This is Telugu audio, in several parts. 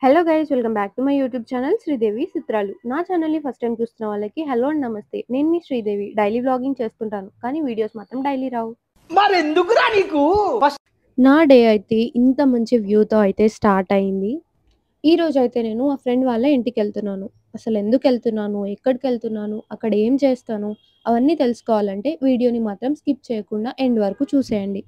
Hello guys, welcome back to my YouTube channel Sridevi చిత్రాలు. నా ఛానల్ని ఫస్ట్ టైం చూస్తున్న వాళ్ళకి హలో అండ్ నమస్తే. నేను మీ శ్రీదేవి. డైలీ వ్లాగింగ్ చేస్తుంటాను, కానీ వీడియోస్ మాత్రం డైలీ రావు. మరెందుకురా నీకు? నా డే అయితే ఇంత మంచి వ్యూతో అయితే స్టార్ట్ అయింది. ఈ రోజు అయితే నేను ఆ ఫ్రెండ్ వాళ్ళ ఇంటికి వెళ్తున్నాను. అసలు ఎందుకు వెళ్తున్నాను, ఎక్కడికి వెళ్తున్నాను, అక్కడ ఏం చేస్తాను, అవన్నీ తెలుసుకోవాలంటే వీడియోని మాత్రం స్కిప్ చేయకుండా ఎండ్ వరకు చూసేయండి.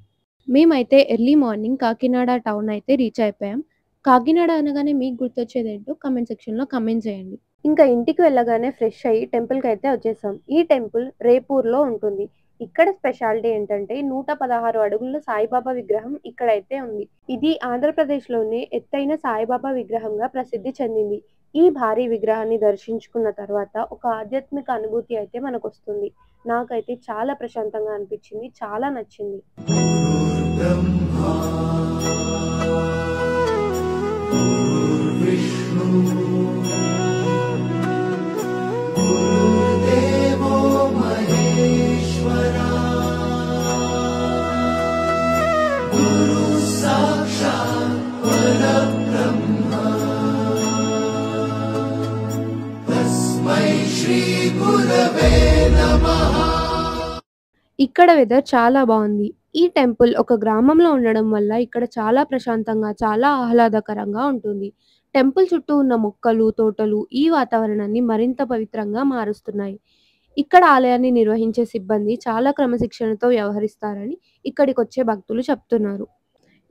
మేమైతే ఎర్లీ మార్నింగ్ కాకినాడ టౌన్ అయితే రీచ్ అయిపోయాం. కాకినాడ అనగానే మీకు గుర్తొచ్చేదేంటో కామెంట్ సెక్షన్లో కామెంట్ చేయండి. ఇంకా ఇంటికి వెళ్ళగానే ఫ్రెష్ అయ్యి టెంపుల్కి అయితే వచ్చేసాం. ఈ టెంపుల్ రేపూర్లో ఉంటుంది. ఇక్కడ స్పెషాలిటీ ఏంటంటే 116 అడుగుల సాయిబాబా విగ్రహం ఇక్కడైతే ఉంది. ఇది ఆంధ్రప్రదేశ్లోనే ఎత్తైన సాయిబాబా విగ్రహంగా ప్రసిద్ధి చెందింది. ఈ భారీ విగ్రహాన్ని దర్శించుకున్న తర్వాత ఒక ఆధ్యాత్మిక అనుభూతి అయితే మనకు వస్తుంది. నాకైతే చాలా ప్రశాంతంగా అనిపించింది, చాలా నచ్చింది. ఇక్కడ వెదర్ చాలా బాగుంది. ఈ టెంపుల్ ఒక గ్రామంలో ఉండడం వల్ల ఇక్కడ చాలా ప్రశాంతంగా, చాలా ఆహ్లాదకరంగా ఉంటుంది. టెంపుల్ చుట్టూ ఉన్న మొక్కలు, తోటలు ఈ వాతావరణాన్ని మరింత పవిత్రంగా మారుస్తున్నాయి. ఇక్కడ ఆలయాన్ని నిర్వహించే సిబ్బంది చాలా క్రమశిక్షణతో వ్యవహరిస్తారని ఇక్కడికొచ్చే భక్తులు చెప్తున్నారు.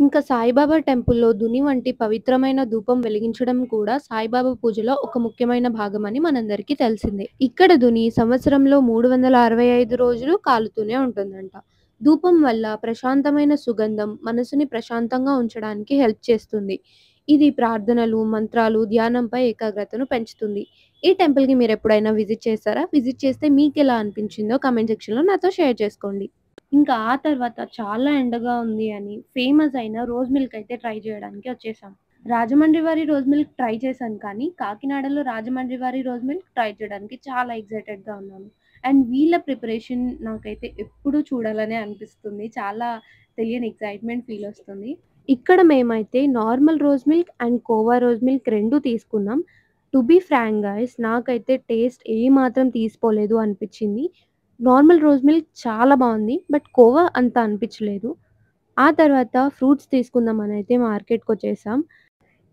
ఇంకా సాయిబాబా టెంపుల్‌లో దుని వంటి పవిత్రమైన ధూపం వెలిగించడం కూడా సాయిబాబా పూజలో ఒక ముఖ్యమైన భాగమని మనందరికీ తెలిసిందే. ఇక్కడ దుని సంవత్సరంలో 365 రోజులు కాలుతూనే ఉంటుందంట. ధూపం వల్ల ప్రశాంతమైన సుగంధం మనసుని ప్రశాంతంగా ఉంచడానికి హెల్ప్ చేస్తుంది. ఇది ప్రార్థనలు, మంత్రాలు, ధ్యానంపై ఏకాగ్రతను పెంచుతుంది. ఈ టెంపుల్‌కి మీరెప్పుడైనా విజిట్ చేశారా? విజిట్ చేస్తే మీకెలా అనిపించిందో కామెంట్ సెక్షన్‌లో నాతో షేర్ చేసుకోండి. ఇంకా ఆ తర్వాత చాలా ఎండగా ఉంది అని ఫేమస్ అయిన రోజ్ మిల్క్ అయితే ట్రై చేయడానికి వచ్చేసాం. రాజమండ్రి వారి రోజ్ మిల్క్ ట్రై చేశాను, కానీ కాకినాడలో రాజమండ్రి వారి రోజ్ మిల్క్ ట్రై చేయడానికి చాలా ఎక్సైటెడ్‌గా ఉన్నాను. అండ్ వీళ్ళ ప్రిపరేషన్ నాకైతే ఎప్పుడూ చూడాలనే అనిపిస్తుంది. చాలా తెలియని ఎక్సైట్‌మెంట్ ఫీల్ వస్తుంది. ఇక్కడ మేమైతే normal rose milk and khoa rose milk 2 తీసుకున్నాం. టు బీ ఫ్రాంక్ గైస్, నాకైతే టేస్ట్ ఏమాత్రం తీసిపోలేదు అనిపించింది. నార్మల్ రోజ్ మిల్క్ చాలా బాగుంది, బట్ కోవా అంత అనిపించలేదు. ఆ తర్వాత ఫ్రూట్స్ తీసుకుందామని అయితే మార్కెట్‌కి వచ్చేసాం.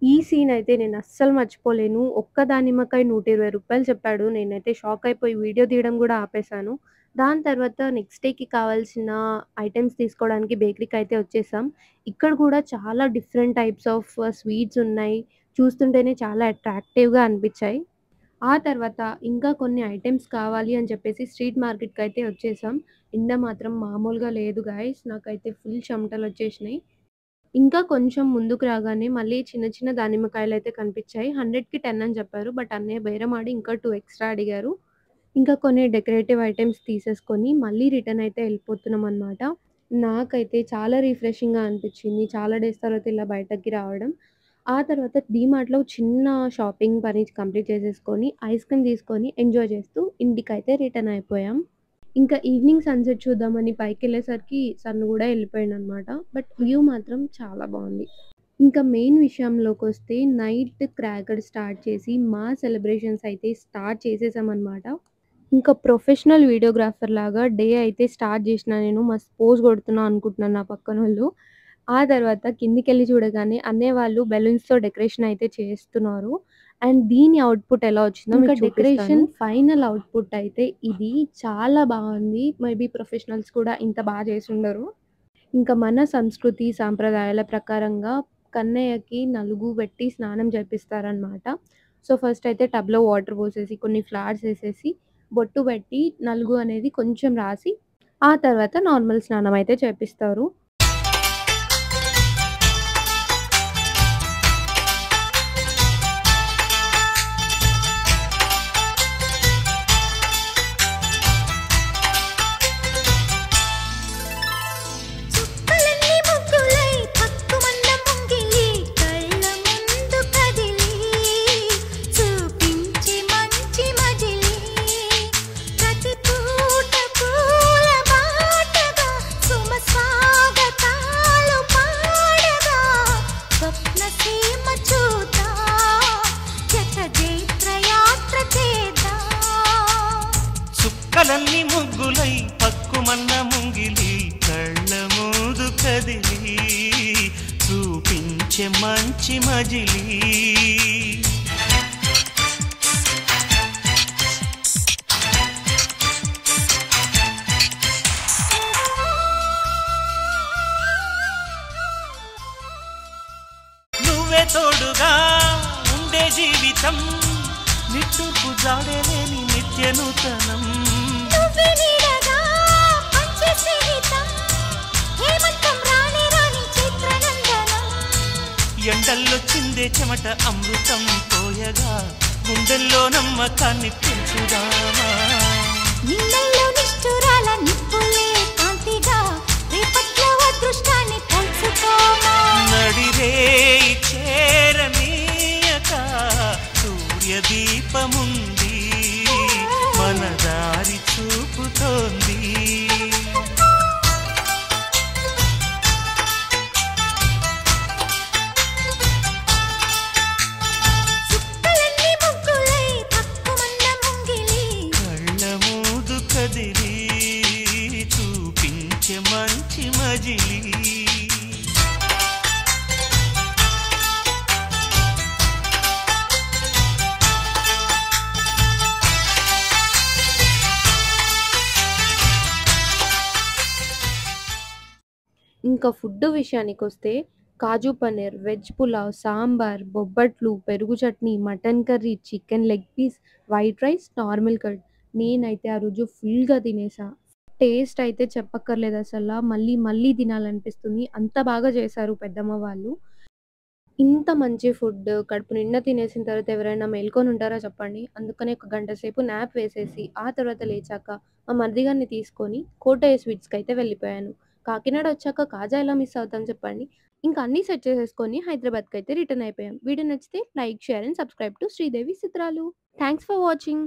ఈ సీన్ అయితే నేను అస్సలు మర్చిపోలేను. ఒక్క దానిమ్మకాయ ₹120 చెప్పాడు. నేనైతే షాక్ అయిపోయి వీడియో తీయడం కూడా ఆపేశాను. దాని తర్వాత నెక్స్ట్ డేకి కావాల్సిన ఐటెమ్స్ తీసుకోవడానికి బేకరీకి అయితే వచ్చేసాం. ఇక్కడ కూడా చాలా డిఫరెంట్ టైప్స్ ఆఫ్ స్వీట్స్ ఉన్నాయి. చూస్తుంటేనే చాలా అట్రాక్టివ్‌గా అనిపించాయి. ఆ తర్వాత ఇంకా కొన్ని ఐటెమ్స్ కావాలి అని చెప్పేసి స్ట్రీట్ మార్కెట్‌కి అయితే వచ్చేసాం. ఎండ మాత్రం మామూలుగా లేదు గైస్. నాకైతే ఫుల్ చెమటలొచ్చేసినాయి. ఇంకా కొంచెం ముందుకు రాగానే మళ్ళీ చిన్న చిన్న దానిమ్మకాయలైతే కనిపించాయి. 100కి 10 అని చెప్పారు. బట్ అన్నయ్య బేరమాడి ఇంకా 2 ఎక్స్‌ట్రా అడిగారు. ఇంకా కొన్ని డెకరేటివ్ ఐటెమ్స్ తీసేసుకొని మళ్ళీ రిటర్న్ అయితే వెళ్ళిపోతున్నామనమాట. నాకైతే చాలా రిఫ్రెషింగ్‌గా అనిపించింది. చాలా డేస్ తర్వాత ఇలా బయటకి రావడం. ఆ తర్వాత డీమార్ట్‌లో చిన్న షాపింగ్ పని కంప్లీట్ చేసేసుకొని, ఐస్ క్రీమ్ తీసుకొని ఎంజాయ్ చేస్తూ ఇంటికైతే రిటర్న్ అయిపోయాం. ఇంకా ఈవినింగ్ సన్‌సెట్ చూద్దామని పైకెళ్ళేసరికి సన్ కూడా వెళ్ళిపోయిందనమాట. బట్ వ్యూ మాత్రం చాలా బాగుంది. ఇంకా మెయిన్ విషయంలోకొస్తే నైట్ క్రాకర్ స్టార్ట్ చేసి మా సెలబ్రేషన్స్ అయితే స్టార్ట్ చేసేసామనమాట. ఇంకా ప్రొఫెషనల్ వీడియోగ్రాఫర్ లాగా డే అయితే స్టార్ట్ చేసినా నేను. మస్తు పోజ్ కొడుతున్నా అనుకుంటున్నాను నా పక్కనోళ్ళు. ఆ తర్వాత కిందికెళ్ళి చూడగానే అన్నయ్య వాళ్ళు బెలూన్స్‌తో డెకరేషన్ అయితే చేస్తున్నారు. అండ్ దీని అవుట్‌పుట్ ఎలా వచ్చిందో మీకు చూపిస్తాను. డెకరేషన్ ఫైనల్ అవుట్‌పుట్ అయితే ఇది చాలా బాగుంది. మేబీ ప్రొఫెషనల్స్ కూడా ఇంత బాగా చేసుండరు. ఇంకా మన సంస్కృతి సాంప్రదాయాల ప్రకారంగా కన్నయ్యకి నలుగు పెట్టి స్నానం చేపిస్తారనమాట. సో ఫస్ట్ అయితే టబ్‌లో వాటర్ పోసేసి కొన్ని ఫ్లవర్స్ ఏసేసి బొట్టు పెట్టి నలుగు అనేది కొంచెం రాసి ఆ తర్వాత నార్మల్ స్నానం అయితే చేపిస్తారు. ప్రతి పూట పూల బాటగా సుమ స్వాగతం చుక్కలన్నీ ముగ్గులై పక్కుమన్న ముంగిలి కళ్ళ మూదు కదిలి చూపించే మంచి మజిలీ నువ్వే తోడుగా ఉండే జీవితం నిట్టూర్పు జాడలేని నిత్య నూతనం ఎండల్లో చిందే చెమట అమృతం పోయగా గుండెల్లో నమ్మకాన్ని పెంచుదామా నిన్నల్లో నిష్ఠురాల నిప్పులే కాంతిగా రేపట్లో అదృష్టాన్ని పంచుకోమా నడిరే చేరనీయక సూర్యదీపముంది మన దారి చూపుతోంది చుక్కలన్నీ ముగ్గులై పక్కుమన్న ముంగిలి కళ్ళ మూదు కదిలి చూపించే మంచి మజిలీ ఇంకా ఫుడ్ విషయానికొస్తే కాజు పన్నీర్, వెజ్ పులావ్, సాంబార్, బొబ్బట్లు, పెరుగు chutney, mutton curry, chicken leg piece, white rice, normal curd. నేనైతే ఆ రోజు ఫుల్‌గా తినేసా. టేస్ట్ అయితే చెప్పక్కర్లేదు అసల. మళ్ళీ మళ్ళీ తినాలనిపిస్తుంది. అంత బాగా చేశారు పెద్దమ్మ వాళ్ళు. ఇంత మంచి ఫుడ్ కడుపు నిండా తినేసిన తర్వాత ఎవరైనా మేల్కొని ఉంటారా చెప్పండి? అందుకనే ఒక గంట సేపు న్యాప్ వేసేసి, ఆ తర్వాత లేచాక మా మరిది గారిని తీసుకొని కోటయ్య స్వీట్స్‌కైతే వెళ్ళిపోయాను. కాకినాడ వచ్చాక కాజా ఎలా మిస్ అవుతాం చెప్పండి? ఇంకా అన్నీ సెట్ చేసేసుకొని హైదరాబాద్‌కైతే రిటర్న్ అయిపోయాం. వీడియో నచ్చితే like, share and subscribe to Sridevi Chitralu. Thanks for watching.